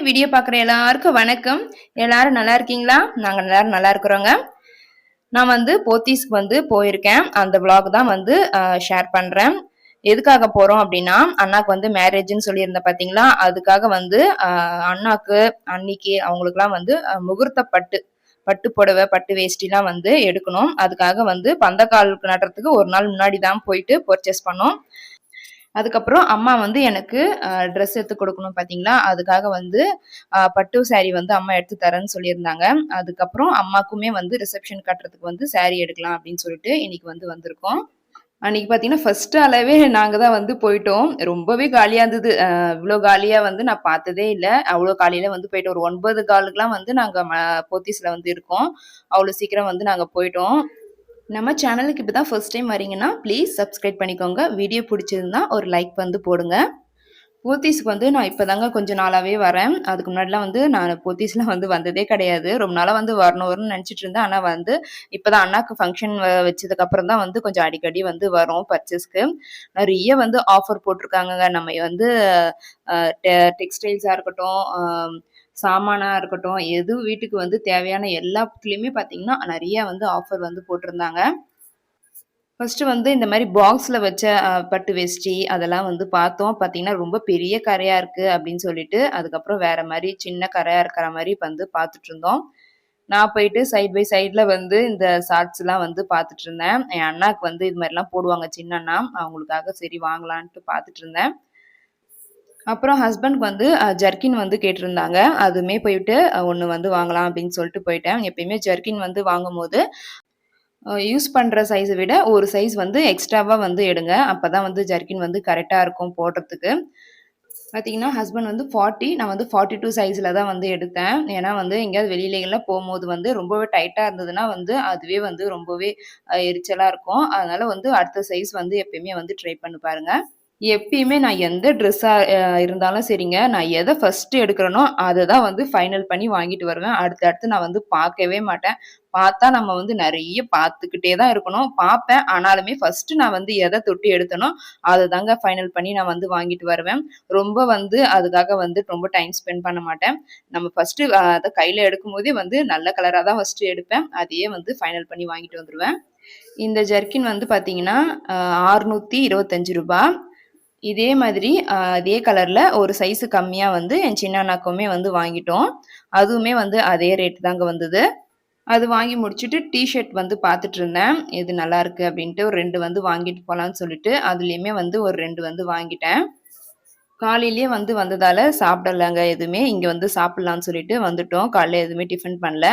Video பார்க்குற எல்லாருக்கும் வணக்கம். எல்லாரும் நல்லா இருக்கீங்களா? நாங்க எல்லாரும் நல்லா இருக்கிறோங்க. நான் வந்து போத்தீஸ்க்கு வந்து போயிருக்கேன். அந்த vlog தான் வந்து ஷேர் பண்றேன். எதுக்காக போறோம் அப்படின்னா, அண்ணாக்கு வந்து மேரேஜ்ன்னு சொல்லியிருந்தேன் பார்த்தீங்களா? அதுக்காக வந்து அண்ணாக்கு, அண்ணிக்கு அவங்களுக்குலாம் வந்து முகூர்த்த பட்டு புடவை, பட்டு வேஷ்டிலாம் வந்து எடுக்கணும். அதுக்காக வந்து பந்தக்கால் நடுறதுக்கு ஒரு நாள் முன்னாடி தான் போயிட்டு பர்ச்சேஸ் பண்ணோம். அதுக்கப்புறம் அம்மா வந்து எனக்கு ட்ரெஸ் எடுத்து கொடுக்கணும் பார்த்தீங்களா? அதுக்காக வந்து பட்டு சாரீ வந்து அம்மா எடுத்து தரேன்னு சொல்லியிருந்தாங்க. அதுக்கப்புறம் அம்மாக்குமே வந்து ரிசப்ஷன் கட்டுறதுக்கு வந்து சாரீ எடுக்கலாம் அப்படின்னு சொல்லிட்டு இன்னைக்கு வந்து வந்திருக்கோம். அன்னைக்கு பார்த்தீங்கன்னா, ஃபர்ஸ்ட் ஆளாவே நாங்க தான் வந்து போயிட்டோம். ரொம்பவே காலியா இருந்தது. இவ்ளோ காலியா வந்து நான் பார்த்ததே இல்ல. அவ்ளோ காலையில வந்து போயிட்டோம். ஒரு 9:15க்குலாம் வந்து நாங்க போத்தீஸ்ல வந்து இருக்கோம். அவ்ளோ சீக்கிரம் வந்து நாங்க போயிட்டோம். நம்ம சேனலுக்கு இப்போ தான் ஃபர்ஸ்ட் டைம் வரீங்கன்னா ப்ளீஸ் சப்ஸ்கிரைப் பண்ணிக்கோங்க. வீடியோ பிடிச்சிருந்தா ஒரு லைக் வந்து போடுங்க. போத்தீஸ்க்கு வந்து நான் இப்போ தாங்க கொஞ்சம் நாளாகவே வரேன். அதுக்கு முன்னாடிலாம் வந்து நான் போத்தீஸ்லாம் வந்து வந்ததே கிடையாது. ரொம்ப நாளாக வந்து வரணும்னு நினச்சிட்டு இருந்தேன். ஆனால் வந்து இப்போ தான் அண்ணாக்கு ஃபங்க்ஷன் வச்சதுக்கப்புறம் தான் வந்து கொஞ்சம் அடிக்கடி வந்து வரும் பர்ச்சேஸ்க்கு. நிறைய வந்து ஆஃபர் போட்டிருக்காங்கங்க. நம்ம வந்து டெக்ஸ்டைல்ஸாக இருக்கட்டும், சாமானா இருக்கட்டும், எது வீட்டுக்கு வந்து தேவையான எல்லாத்துலேயுமே பார்த்தீங்கன்னா நிறைய வந்து ஆஃபர் வந்து போட்டிருந்தாங்க. ஃபர்ஸ்ட்டு வந்து இந்த மாதிரி பாக்ஸில் வச்ச பட்டு வேஷ்டி அதெல்லாம் வந்து பார்த்தோம். பார்த்தீங்கன்னா ரொம்ப பெரிய கரையாக இருக்குது அப்படின்னு சொல்லிட்டு அதுக்கப்புறம் வேறு மாதிரி சின்ன கரையாக இருக்கிற மாதிரி வந்து பார்த்துட்ருந்தோம். நான் போயிட்டு சைட் பை சைடில் வந்து இந்த ஷார்ட்ஸ்லாம் வந்து பார்த்துட்டு இருந்தேன். என் அண்ணாவுக்கு வந்து இது மாதிரிலாம் போடுவாங்க சின்ன அண்ணா, அவங்களுக்காக சரி வாங்கலான்ட்டு பார்த்துட்டு இருந்தேன். அப்புறம் ஹஸ்பண்ட்க்கு வந்து ஜர்க்கின் வந்து கேட்டிருந்தாங்க. அதுவுமே போயிட்டு ஒன்று வந்து வாங்கலாம் அப்படின்னு சொல்லிட்டு போயிட்டேன். எப்பயுமே ஜர்க்கின் வந்து வாங்கும்போது யூஸ் பண்ணுற சைஸை விட ஒரு சைஸ் வந்து எக்ஸ்ட்ராவாக வந்து எடுங்க. அப்போ தான் வந்து ஜர்க்கின் வந்து கரெக்டாக இருக்கும் போடுறதுக்கு. பார்த்தீங்கன்னா ஹஸ்பண்ட் வந்து 40, நான் வந்து 42 சைஸில் தான் வந்து எடுத்தேன். ஏன்னா வந்து எங்கேயாவது வெளியிலலாம் போகும்போது வந்து ரொம்பவே டைட்டாக இருந்ததுன்னா வந்து அதுவே வந்து ரொம்பவே எரிச்சலாக இருக்கும். அதனால் வந்து அடுத்த சைஸ் வந்து எப்பயுமே வந்து ட்ரை பண்ணி பாருங்கள். எப்பயுமே நான் எந்த ட்ரெஸ்ஸா இருந்தாலும் சரிங்க, நான் எத ஃபர்ஸ்ட்டு எடுக்கிறேனோ, அத தான் வந்து ஃபைனல் பண்ணி வாங்கிட்டு வருவேன். அடுத்து நான் வந்து பார்க்கவே மாட்டேன். பார்த்தா நம்ம வந்து நெறைய பார்த்துக்கிட்டே தான் இருக்கணும். பார்ப்பேன். ஆனாலுமே ஃபர்ஸ்ட்டு நான் வந்து எத தொட்டு எடுத்தேனோ, அத தாங்க ஃபைனல் பண்ணி நான் வந்து வாங்கிட்டு வருவேன். ரொம்ப வந்து அதுக்காக வந்து ரொம்ப டைம் ஸ்பெண்ட் பண்ண மாட்டேன். நம்ம ஃபர்ஸ்ட்டு அத கையில எடுக்கும்போதே வந்து நல்ல கலரா தான் ஃபர்ஸ்ட்டு எடுப்பேன். அதையே வந்து ஃபைனல் பண்ணி வாங்கிட்டு வந்துருவேன். இந்த ஜர்க்கின் வந்து பார்த்தீங்கன்னா, ரூ. 625. இதே மாதிரி அதே கலர்ல ஒரு சைஸு கம்மியா வந்து என் சின்ன அண்ணாக்குமே வந்து வாங்கிட்டோம். அதுவுமே வந்து அதே ரேட் தாங்க வந்தது. அது வாங்கி முடிச்சுட்டு ஷர்ட் வந்து பார்த்துட்டு இருந்தேன். இது நல்லாயிருக்கு அப்படின்ட்டு ஒரு 2 வந்து வாங்கிட்டு போலான்னு சொல்லிட்டு, அதுலயுமே வந்து ஒரு 2 வந்து வாங்கிட்டேன். காலையிலேயே வந்து வந்ததால சாப்பிடலங்க எதுவுமே. இங்க வந்து சாப்பிடலான்னு சொல்லிட்டு வந்துட்டோம். காலையில எதுவுமே டிஃபன் பண்ணல.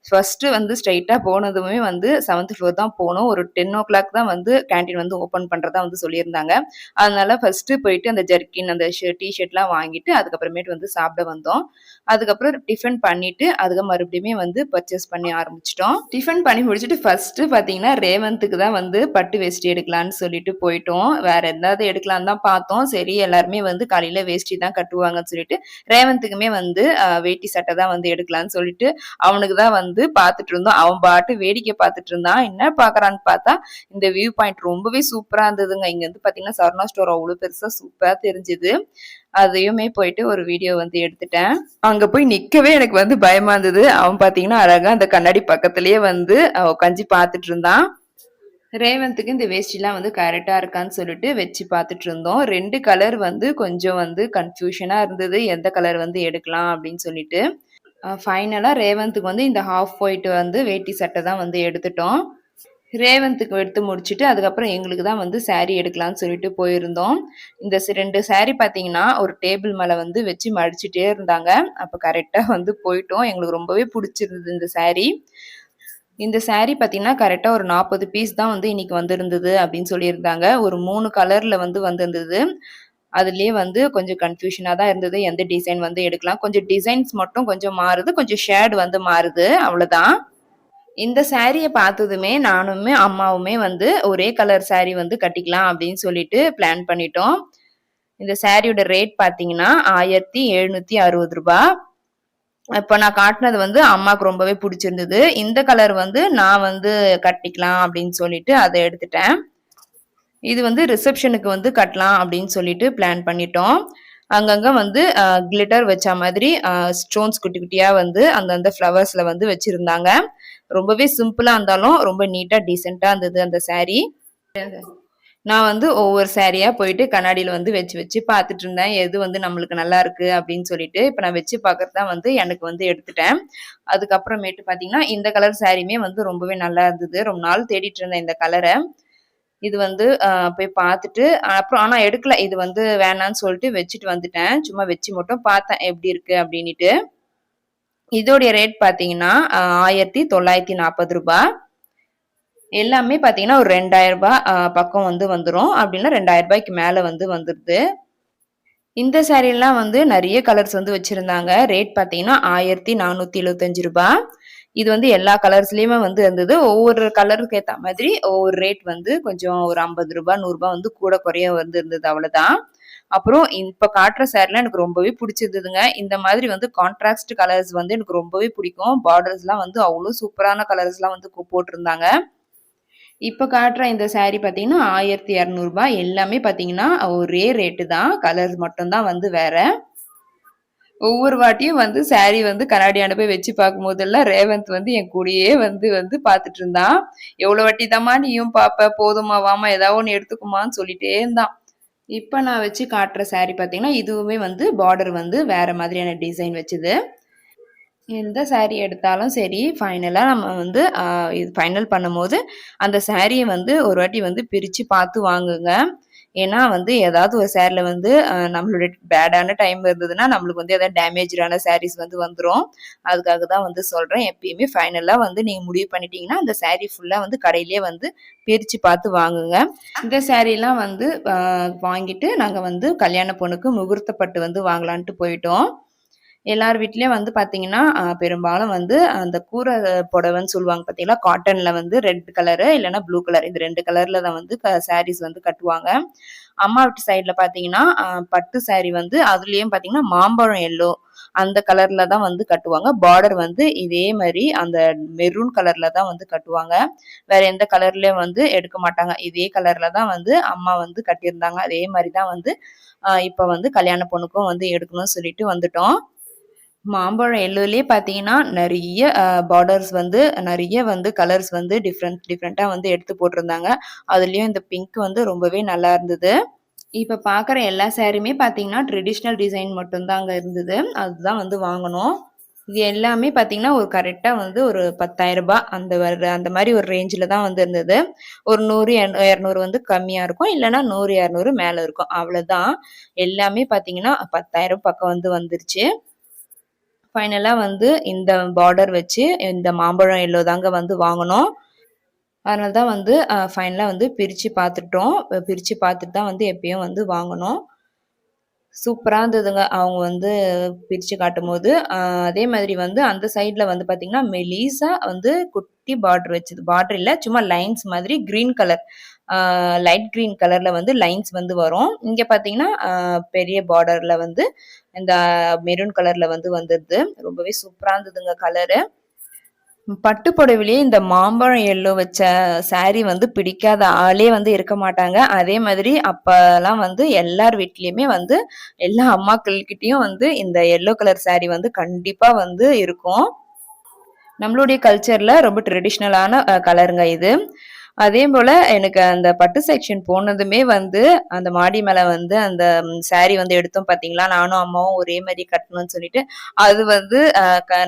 ஃபர்ஸ்ட்டு வந்து ஸ்ட்ரெயிட்டா போனதுமே வந்து 7th ஃப்ளோர் தான் போனோம். ஒரு 10:00 தான் வந்து கேன்டீன் வந்து ஓப்பன் பண்றதா வந்து சொல்லியிருந்தாங்க. அதனால ஃபர்ஸ்ட்டு போயிட்டு அந்த ஜர்க்கின், அந்த ஷர்ட்லாம் வாங்கிட்டு அதுக்கப்புறமேட்டு வந்து சாப்பிட வந்தோம். அதுக்கப்புறம் டிஃபன் பண்ணிட்டு அதுக்கு மறுபடியுமே வந்து பர்ச்சேஸ் பண்ணி ஆரம்பிச்சிட்டோம். டிஃபன் பண்ணி முடிச்சுட்டு ஃபர்ஸ்ட்டு பார்த்தீங்கன்னா, ரேவந்த்துக்கு தான் வந்து பட்டு வேஷ்டி எடுக்கலான்னு சொல்லிட்டு போயிட்டோம். வேற எதாவது எடுக்கலான்னு தான் பார்த்தோம். சரி எல்லாருமே வந்து காலையில வேஷ்டி தான் கட்டுவாங்கன்னு சொல்லிட்டு, ரேவந்த்துக்குமே வந்து வேட்டி சட்டை தான் வந்து எடுக்கலான்னு சொல்லிட்டு, அவனுக்கு தான் வந்து பார்த்துட்டு இருந்தோம். அவன் பாட்டு வேடிக்கை பார்த்துட்டு இருந்தான். என்ன பார்க்குறான்னு பார்த்தா, இந்த வியூ பாயிண்ட் ரொம்பவே சூப்பரா இருந்ததுங்க. இங்க வந்து பார்த்தீங்கன்னா, சரவணா ஸ்டோர் அவ்வளோ பெருசா சூப்பரா தெரிஞ்சுது. அதையுமே போயிட்டு ஒரு வீடியோ வந்து எடுத்துட்டேன். அங்க போய் நிக்கவே எனக்கு வந்து பயமா இருந்தது. அவன் பார்த்தீங்கன்னா, அழகா அந்த கண்ணாடி பக்கத்திலேயே வந்து உட்காந்து பார்த்துட்டு இருந்தான். ரேவந்த்துக்கு இந்த வேஷ்டிலாம் வந்து கரெக்டா இருக்கான்னு சொல்லிட்டு வச்சு பார்த்துட்டு இருந்தோம். 2 கலர் வந்து கொஞ்சம் வந்து கன்ஃபியூஷனா இருந்தது. எந்த கலர் வந்து எடுக்கலாம் அப்படின்னு சொல்லிட்டு. ஃபைனலா ரேவந்த்துக்கு வந்து இந்த ஹாஃப் ஒயிட் வந்து வேட்டி சட்டை தான் வந்து எடுத்துட்டோம். ரேவந்த்துக்கு எடுத்து முடிச்சுட்டு அதுக்கப்புறம் எங்களுக்கு தான் வந்து சாரீ எடுக்கலாம்னு சொல்லிட்டு போயிருந்தோம். இந்த 2 சாரீ பார்த்தீங்கன்னா, ஒரு டேபிள் மேல வந்து வச்சு மடிச்சுட்டே இருந்தாங்க. அப்ப கரெக்ட்டா வந்து போயிட்டோம். எங்களுக்கு ரொம்பவே புடிச்சிருந்தது இந்த சாரீ. இந்த சாரீ பார்த்தீங்கன்னா, கரெக்ட்டா ஒரு 40 பீஸ் தான் வந்து இன்னைக்கு வந்திருந்தது அப்படின்னு சொல்லியிருந்தாங்க. ஒரு 3 கலர்ல வந்து வந்திருந்தது. அதுலயே வந்து கொஞ்சம் கன்ஃபியூஷனா தான் இருந்தது. எந்த டிசைன் வந்து எடுக்கலாம். கொஞ்சம் டிசைன்ஸ் மட்டும் கொஞ்சம் மாறுது. கொஞ்சம் ஷேட் வந்து மாறுது. அவ்வளோதான். இந்த சாரிய பார்த்ததுமே நானுமே, அம்மாவுமே வந்து ஒரே கலர் சாரி வந்து கட்டிக்கலாம் அப்படின்னு சொல்லிட்டு பிளான் பண்ணிட்டோம். இந்த சாரியோட ரேட் பார்த்தீங்கன்னா, ரூ. 1760. இப்ப நான் காட்டுனது வந்து அம்மாக்கு ரொம்பவே புடிச்சிருந்தது. இந்த கலர் வந்து நான் வந்து கட்டிக்கலாம் அப்படின்னு சொல்லிட்டு அத எடுத்துட்டேன். இது வந்து ரிசப்ஷனுக்கு வந்து கட்டலாம் அப்படின்னு சொல்லிட்டு பிளான் பண்ணிட்டோம். அங்கங்க வந்து கிளிட்டர் வச்ச மாதிரி ஸ்டோன்ஸ் குட்டி குட்டியா வந்து அந்தந்த ஃப்ளவர்ஸ்ல வந்து வச்சிருந்தாங்க. ரொம்பவே சிம்பிளா இருந்தாலும் ரொம்ப நீட்டா டீசென்ட்டா இருந்தது அந்த சாரி. நான் வந்து ஒவ்வொரு சாரியா போயிட்டு கண்ணாடியில வந்து வச்சு வச்சு பார்த்துட்டு இருந்தேன். எது வந்து நம்மளுக்கு நல்லா இருக்கு அப்படின்னு சொல்லிட்டு, இப்ப நான் வச்சு பார்க்கறது தான் வந்து எனக்கு வந்து எடுத்துட்டேன். அதுக்கப்புறமேட்டு பார்த்தீங்கன்னா, இந்த கலர் சாரியுமே வந்து ரொம்பவே நல்லா இருந்தது. ரொம்ப நாள் தேடிட்டு இருந்தேன் இந்த கலர. இது வந்து போய் பார்த்துட்டு அப்புறம் ஆனா எடுக்கல. இது வந்து வேணான்னு சொல்லிட்டு வச்சுட்டு வந்துட்டேன். சும்மா வச்சு மட்டும் பார்த்தேன் எப்படி இருக்கு அப்படின்னுட்டு. இதோடைய ரேட் பார்த்தீங்கன்னா, ரூ. 1940. எல்லாமே பார்த்தீங்கன்னா, ஒரு ரூ. 2000 பக்கம் வந்து வந்துரும். அப்படின்னா ரூ. 2000க்கு மேல வந்து வந்துருது. இந்த சாரீலாம் வந்து நெறைய கலர்ஸ் வந்து வச்சிருந்தாங்க. ரேட் பார்த்தீங்கன்னா, ரூ. 1475. இது வந்து எல்லா கலர்ஸ்லயுமே வந்து இருந்தது. ஒவ்வொரு கலருக்கு ஏத்த மாதிரி ஒவ்வொரு ரேட் வந்து கொஞ்சம் ஒரு ரூ. 50 ரூ. 100 வந்து கூட குறைய வந்து இருந்தது அவ்வளோதான். அப்புறம் இப்ப காட்டுற சாரிலாம் எனக்கு ரொம்பவே பிடிச்சிருந்ததுங்க. இந்த மாதிரி வந்து கான்ட்ராஸ்ட் கலர்ஸ் வந்து எனக்கு ரொம்பவே பிடிக்கும். பார்டர்ஸ்லாம் வந்து அவ்ளோ சூப்பரான கலர்ஸ்லாம் வந்து போட்டிருந்தாங்க. இப்ப காட்டுற இந்த சாரி பார்த்தீங்கன்னா, ரூ. 1200. எல்லாமே பார்த்தீங்கன்னா, ஒரே ரேட்டு தான். கலர்ஸ் மட்டும் தான் வந்து வேற. ஒவ்வொரு வாட்டியும் வந்து சாரி வந்து கண்ணாடியாண்ட போய் வச்சு பார்க்கும்போதெல்லாம், ரேவந்த் வந்து என் கூடயே வந்து வந்து பார்த்துட்டு இருந்தான். "எவ்வளோ வாட்டி தாம்மா நீயும் பார்ப்ப? போதுமா வாம்மா ஏதாவது ஒண்ணு எடுத்துக்கோமான்னு" சொல்லிட்டே இருந்தான். இப்ப நான் வச்சு காட்டுற சாரி பார்த்தீங்கன்னா, இதுவுமே வந்து பார்டர் வந்து வேற மாதிரியான டிசைன் வச்சது. எந்த சாரி எடுத்தாலும் சரி, ஃபைனலா நம்ம வந்து இது ஃபைனல் பண்ணும்போது, அந்த சாரிய வந்து ஒரு வாட்டி வந்து பிரிச்சு பார்த்து வாங்குங்க. ஏன்னா வந்து ஏதாவது ஒரு சாரில வந்து நம்மளுடைய பேடான டைம் இருந்ததுன்னா, நம்மளுக்கு வந்து ஏதாவது டேமேஜான சாரீஸ் வந்து வந்துரும். அதுக்காக தான் வந்து சொல்றேன். எப்பயுமே ஃபைனலா வந்து நீங்க முடிவு பண்ணிட்டீங்கன்னா, அந்த சாரி ஃபுல்லா வந்து கடையிலேயே வந்து பிரிச்சு பார்த்து வாங்குங்க. இந்த சாரிலாம் வந்து வாங்கிட்டு நாங்க வந்து கல்யாண பொண்ணுக்கு முகூர்த்த பட்டு வந்து வாங்கலான்ட்டு போயிட்டோம். எல்லார் வீட்லயும் வந்து பார்த்தீங்கன்னா, பெரும்பாலும் வந்து அந்த கூரை புடவைன்னு சொல்லுவாங்க பார்த்தீங்களா? காட்டன்ல வந்து ரெட் கலரு இல்லன்னா ப்ளூ கலர் இந்த 2 கலர்ல தான் வந்து சாரீஸ் வந்து கட்டுவாங்க. அம்மா வீட்டு சைட்ல பார்த்தீங்கன்னா, பட்டு சாரி வந்து அதுலயும் பார்த்தீங்கன்னா, மாம்பழம் எல்லோ அந்த கலர்ல தான் வந்து கட்டுவாங்க. பார்டர் வந்து இதே மாரி அந்த மெரூன் கலர்ல தான் வந்து கட்டுவாங்க. வேற எந்த கலர்லயும் வந்து எடுக்க மாட்டாங்க. இதே கலர்ல தான் வந்து அம்மா வந்து கட்டியிருந்தாங்க. அதே மாரி தான் வந்து இப்ப வந்து கல்யாண பொண்ணுக்கும் வந்து எடுக்கணும்னு சொல்லிட்டு வந்துட்டோம். மாம்பழம் எல்லோலயே பார்த்தீங்கன்னா, நெறைய பார்டர்ஸ் வந்து நெறைய வந்து கலர்ஸ் வந்து டிஃப்ரெண்ட்டா வந்து எடுத்து போட்டிருந்தாங்க. அதுலயும் இந்த பிங்க் வந்து ரொம்பவே நல்லா இருந்தது. இப்ப பார்க்குற எல்லா சாரியுமே பார்த்தீங்கன்னா, ட்ரெடிஷ்னல் டிசைன் மட்டும் தான் அங்க இருந்தது. அதுதான் வந்து வாங்குனோம். இது எல்லாமே பார்த்தீங்கன்னா, ஒரு கரெக்ட்டா வந்து ஒரு ரூ. 10,000 அந்த மாரி ஒரு ரேஞ்சுல தான் வந்து இருந்தது. ஒரு 100, 200 வந்து கம்மியா இருக்கும். இல்லன்னா 100, 200 மேல இருக்கும். அவ்வளதான். எல்லாமே பார்த்தீங்கன்னா, 10,000 பக்கம் வந்து வந்துருச்சு. ஃபைனலா வந்து இந்த பார்டர் வச்சு, இந்த மாம்பழம் எல்லோ தாங்க வந்து வாங்குனோம். அதனால தான் வந்து ஃபைனலா வந்து பிரிச்சு பார்த்துட்டோம். பிரிச்சு பார்த்துட்டு தான் வந்து எப்பயும் வந்து வாங்கணும். சூப்பரா இருந்ததுங்க. அவங்க வந்து பிரிச்சு காட்டும்போது. அதே மாதிரி வந்து அந்த சைட்ல வந்து பார்த்தீங்கன்னா, மெலிசா வந்து குட்டி பார்டர் வச்சது. பார்டர் இல்ல, சும்மா லைன்ஸ் மாதிரி கிரீன் கலர். ஆ லைட் கிரீன் கலர்ல வந்து லைன்ஸ் வந்து வரும். இங்க பார்த்தீங்கன்னா, பெரிய பார்டர்ல வந்து இந்த மெரூன் கலர்ல வந்து வந்துருது. ரொம்பவே சூப்பரா இருந்ததுங்க கலரு. பட்டு புடவையிலேயே இந்த மாம்பழம் எல்லோ வச்ச சாரி வந்து பிடிக்காத ஆளே வந்து இருக்க மாட்டாங்க. அதே மாதிரி அப்பலாம் வந்து எல்லார் வீட்லயுமே வந்து எல்லா அம்மாக்கள்கிட்டயும் வந்து இந்த எல்லோ கலர் சாரி வந்து கண்டிப்பா வந்து இருக்கும். நம்மளுடைய கல்ச்சர்ல ரொம்ப ட்ரெடிஷ்னலான கலருங்க இது. அதேபோல எனக்கு அந்த பட்டு செக்ஷன் போனதுமே வந்து, அந்த மாடி மேல வந்து அந்த சாரி வந்து எடுத்தோம் பார்த்தீங்களா? நானும் அம்மாவும் ஒரே மாரி கட்டணும்னு சொல்லிட்டு, அது வந்து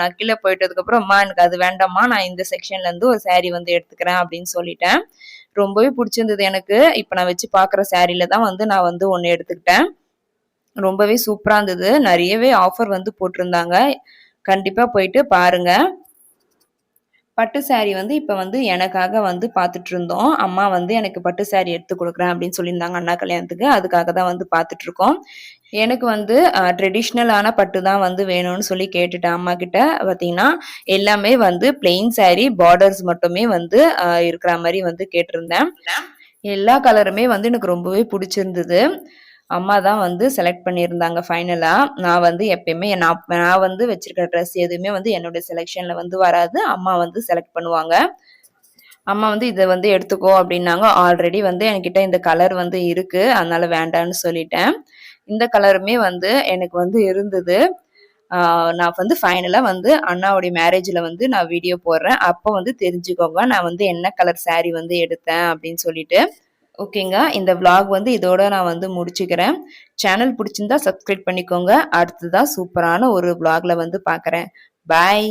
நான் கீழ போயிட்டதுக்கப்புறம், "அம்மா எனக்கு அது வேண்டாம்மா. நான் இந்த செக்ஷன்லேருந்து ஒரு சாரி வந்து எடுத்துக்கிறேன்" அப்படின்னு சொல்லிட்டேன். ரொம்பவே புடிச்சிருந்தது எனக்கு. இப்ப நான் வச்சு பார்க்குற சாரில தான் வந்து நான் வந்து ஒண்ணு எடுத்துக்கிட்டேன். ரொம்பவே சூப்பரா இருந்தது. நெறையவே ஆஃபர் வந்து போட்டிருந்தாங்க. கண்டிப்பா போயிட்டு பாருங்க. பட்டு சாரி வந்து இப்ப வந்து எனக்காக வந்து பார்த்துட்டுருந்தோம். அம்மா வந்து எனக்கு பட்டு சாரி எடுத்து குடுக்குறேன் அப்படின்னு சொல்லியிருந்தாங்க அண்ணா கல்யாணத்துக்கு. அதுக்காக தான் வந்து பார்த்துட்டுருக்கோம். எனக்கு வந்து ட்ரெடிஷ்னலான பட்டு தான் வந்து வேணும்னு சொல்லி கேட்டுட்டேன் அம்மாகிட்ட. பார்த்தீங்கன்னா, எல்லாமே வந்து பிளெயின் சாரி பார்டர்ஸ் மட்டுமே வந்து இருக்கிற மாரி வந்து கேட்டிருந்தேன். எல்லா கலருமே வந்து எனக்கு ரொம்பவே புடிச்சிருந்தது. அம்மா தான் வந்து செலக்ட் பண்ணியிருந்தாங்க ஃபைனலா. நான் வந்து எப்பயுமே நான் வந்து வச்சிருக்கிற ட்ரெஸ் எதுவுமே வந்து என்னோட செலக்ஷன்ல வந்து வராது. அம்மா வந்து செலக்ட் பண்ணுவாங்க. அம்மா வந்து இத வந்து எடுத்துக்கோ அப்டின்னாங்க. ஆல்ரெடி வந்து என்கிட்ட இந்த கலர் வந்து இருக்கு. அதனால வேண்டான்னு சொல்லிட்டேன். இந்த கலருமே வந்து எனக்கு வந்து இருந்தது. நான் வந்து ஃபைனலா வந்து அண்ணாவுடைய மேரேஜ்ல வந்து நான் வீடியோ போடுறேன். அப்போ வந்து தெரிஞ்சுக்கோங்க நான் வந்து என்ன கலர் சாரி வந்து எடுத்தேன் அப்படின்னு சொல்லிட்டு. ஓகேங்க. இந்த விளாக் வந்து இதோட நான் வந்து முடிச்சுக்கிறேன். சேனல் பிடிச்சிருந்தா சப்ஸ்கிரைப் பண்ணிக்கோங்க. அடுத்ததா சூப்பரான ஒரு விளாக்ல வந்து பார்க்குறேன். பாய்.